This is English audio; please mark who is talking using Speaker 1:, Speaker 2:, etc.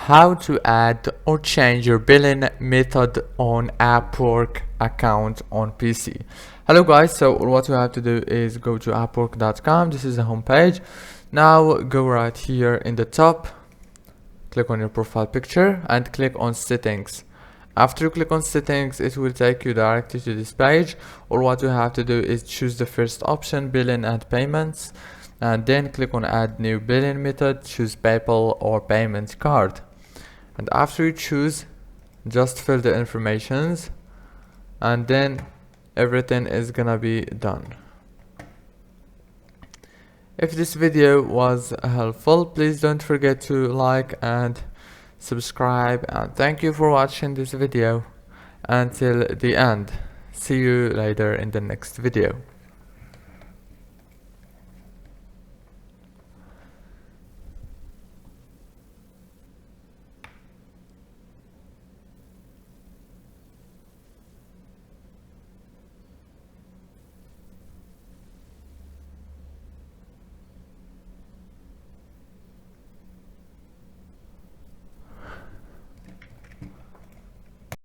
Speaker 1: how to add or change your billing method on Upwork account on PC. Hello guys, so what you have to do is go to upwork.com. This is the home page. Now go right here in the top, click on your profile picture and click on settings. After you click on settings, it will take you directly to this page, or what you have to do is choose the first option, billing and payments, and then click on add new billing method, choose PayPal or payment card. And after you choose, just fill the informations and then everything is gonna be done. If this video was helpful, please don't forget to like and subscribe, and thank you for watching this video until the end. See you later in the next video.